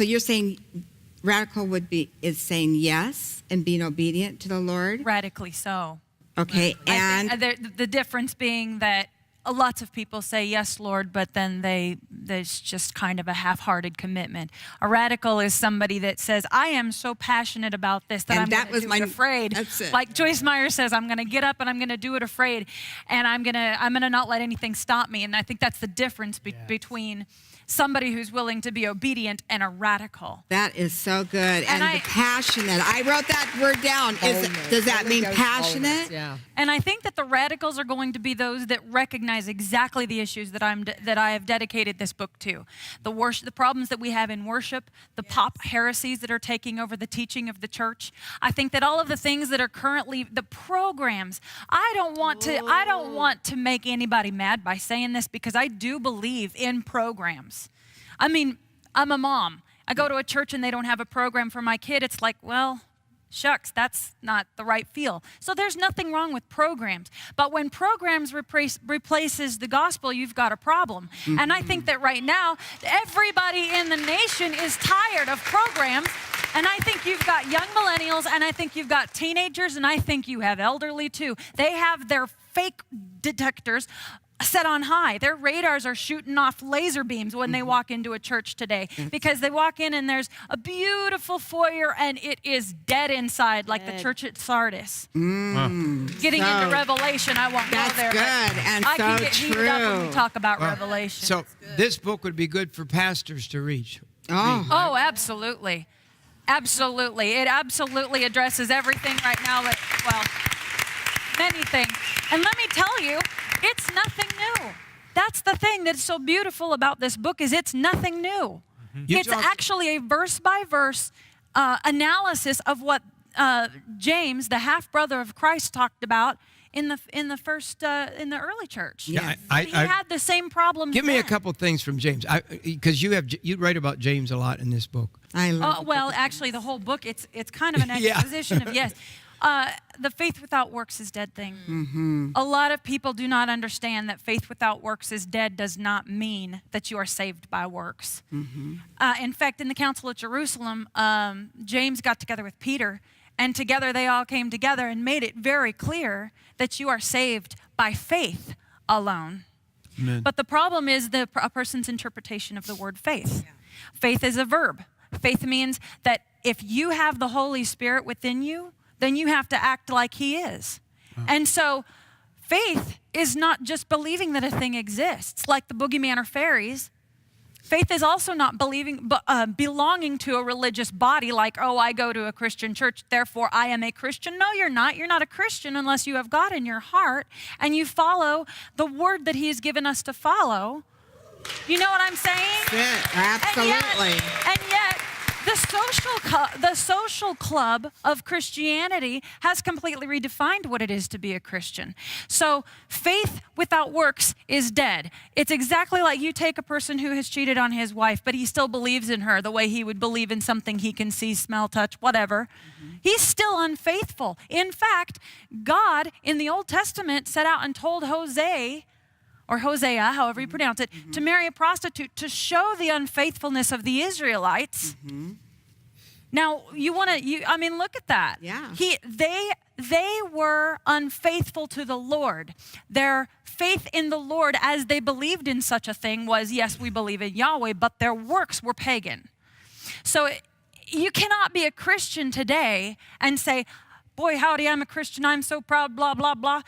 So you're saying radical is saying yes and being obedient to the Lord? Radically so. Okay, and The difference being that lots of people say, yes, Lord, but then there's just kind of a half-hearted commitment. A radical is somebody that says, I am so passionate about this that I'm going to do it afraid. That's it. Like Joyce Meyer says, I'm going to get up and I'm going to do it afraid, and I'm going to not let anything stop me. And I think that's the difference between somebody who's willing to be obedient and a radical. that is so good. And the passionate. I wrote that word down. Does that mean passionate? Yeah. And I think that the radicals are going to be those that recognize exactly the issues that I have dedicated this book to. The problems that we have in worship, the pop heresies that are taking over the teaching of the church. I think that all of the things that are currently the programs. I don't want to make anybody mad by saying this, because I do believe in programs. I mean, I'm a mom. I go to a church and they don't have a program for my kid. It's like, well, shucks, that's not the right feel. So there's nothing wrong with programs. But when programs replaces the gospel, you've got a problem. Mm-hmm. And I think that right now, everybody in the nation is tired of programs. And I think you've got young millennials, and I think you've got teenagers, and I think you have elderly too. They have their fake detectors set on high. Their radars are shooting off laser beams when they walk into a church today, because they walk in and there's a beautiful foyer and it is dead inside, like the church at Sardis. Getting into Revelation, I won't go there. That's good and I so can get heated up when we talk about Revelation. So this book would be good for pastors to read. Oh, absolutely. Absolutely. It absolutely addresses everything right now many things. And let me tell you, it's nothing new. That's the thing that's so beautiful about this book, is it's nothing new. It's actually a verse-by-verse analysis of what James, the half-brother of Christ, talked about in the early church. Yeah, he had the same problems. Give me a couple things from James, because you write about James a lot in this book. I love well, actually, the whole book, it's kind of an exposition of, yes. The faith without works is dead thing. Mm-hmm. A lot of people do not understand that faith without works is dead does not mean that you are saved by works. Mm-hmm. In fact, in the Council at Jerusalem, James got together with Peter, and together they all came together and made it very clear that you are saved by faith alone. Amen. But the problem is a person's interpretation of the word faith. Yeah. Faith is a verb. Faith means that if you have the Holy Spirit within you, then you have to act like he is. Oh. And so faith is not just believing that a thing exists, like the boogeyman or fairies. Faith is also not belonging to a religious body, like, oh, I go to a Christian church, therefore I am a Christian. No, you're not. You're not a Christian unless you have God in your heart and you follow the word that he has given us to follow. You know what I'm saying? Yeah, absolutely. And yet the social club of Christianity has completely redefined what it is to be a Christian. So faith without works is dead. It's exactly like you take a person who has cheated on his wife, but he still believes in her the way he would believe in something he can see, smell, touch, whatever. Mm-hmm. He's still unfaithful. In fact, God in the Old Testament set out and told Hosea, however you pronounce it, to marry a prostitute to show the unfaithfulness of the Israelites. Mm-hmm. Now, look at that. Yeah. They were unfaithful to the Lord. Their faith in the Lord, as they believed in such a thing, was, yes, we believe in Yahweh, but their works were pagan. So you cannot be a Christian today and say, boy, howdy, I'm a Christian, I'm so proud, blah, blah, blah.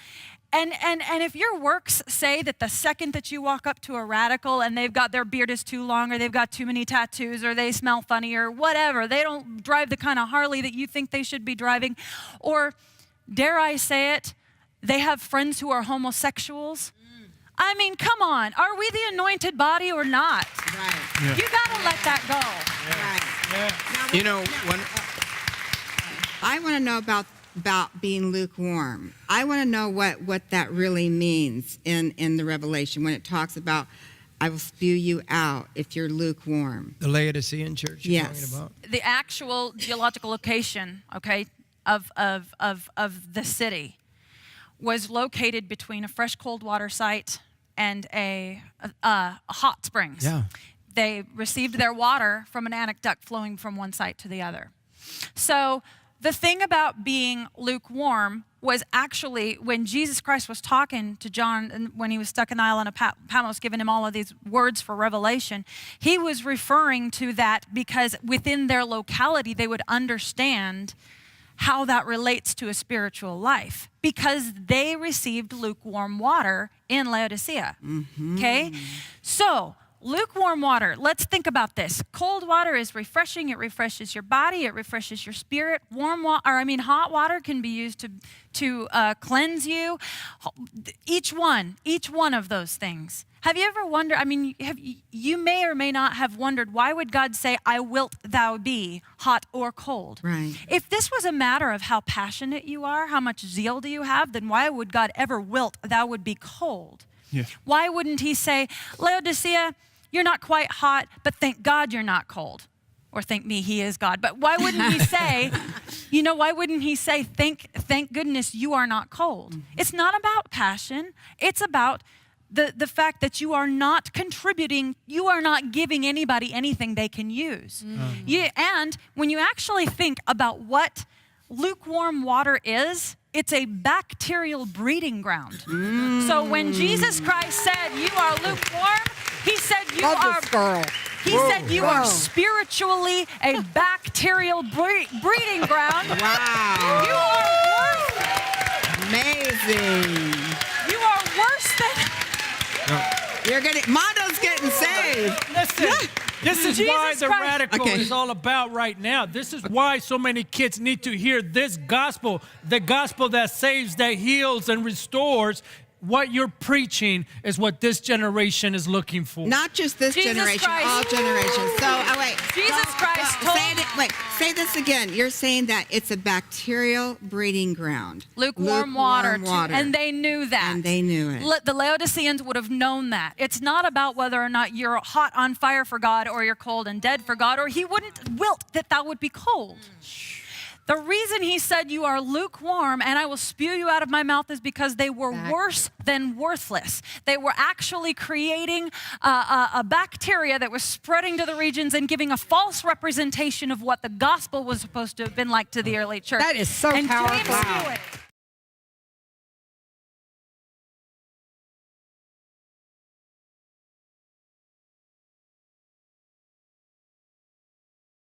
And if your works say that the second that you walk up to a radical and they've got their beard is too long, or they've got too many tattoos, or they smell funny, or whatever, they don't drive the kind of Harley that you think they should be driving, or dare I say it, they have friends who are homosexuals. I mean, come on, are we the anointed body or not? Right. Yeah. You gotta let that go. Right. Yeah. You know, I want to know about being lukewarm. I want to know what that really means in the Revelation when it talks about, I will spew you out if you're lukewarm. The Laodicean church you're Yes. talking about? The actual geological location, okay, of the city was located between a fresh cold water site and a hot springs. Yeah. They received their water from an aqueduct flowing from one side to the other. So the thing about being lukewarm was actually when Jesus Christ was talking to John and when he was stuck in the island of Patmos, giving him all of these words for revelation, he was referring to that because within their locality, they would understand how that relates to a spiritual life because they received lukewarm water in Laodicea. Okay? So, lukewarm water, let's think about this. Cold water is refreshing. It refreshes your body. It refreshes your spirit. Hot water can be used to cleanse you. Each one of those things. Have you ever wondered, you may or may not have wondered, why would God say, I wilt thou be, hot or cold? Right. If this was a matter of how passionate you are, how much zeal do you have, then why would God ever wilt thou would be cold? Yeah. Why wouldn't he say, Laodicea, you're not quite hot, but thank God you're not cold? Or thank me, he is God. But why wouldn't he say, thank goodness you are not cold? It's not about passion. It's about the fact that you are not contributing, you are not giving anybody anything they can use. And when you actually think about what lukewarm water is, it's a bacterial breeding ground. So when Jesus Christ said, you are lukewarm, he said you are spiritually a bacterial breeding ground. Wow. You are worse. Amazing. You are worse than Mondo's getting saved. Listen, this is why Jesus the Christ. radical Okay. is all about right now. This is why so many kids need to hear this gospel, the gospel that saves, that heals, and restores. What you're preaching is what this generation is looking for. Not just this Jesus generation, Christ. all generations. So, wait. Jesus Christ told- Say this again. You're saying that it's a bacterial breeding ground. lukewarm water. And they knew that. And they knew it. The Laodiceans would have known that. It's not about whether or not you're hot on fire for God or you're cold and dead for God, or he wouldn't wilt that thou would be cold. The reason he said you are lukewarm and I will spew you out of my mouth is because they were worse than worthless. They were actually creating a bacteria that was spreading to the regions and giving a false representation of what the gospel was supposed to have been like to the early church. That is so and powerful. James knew it.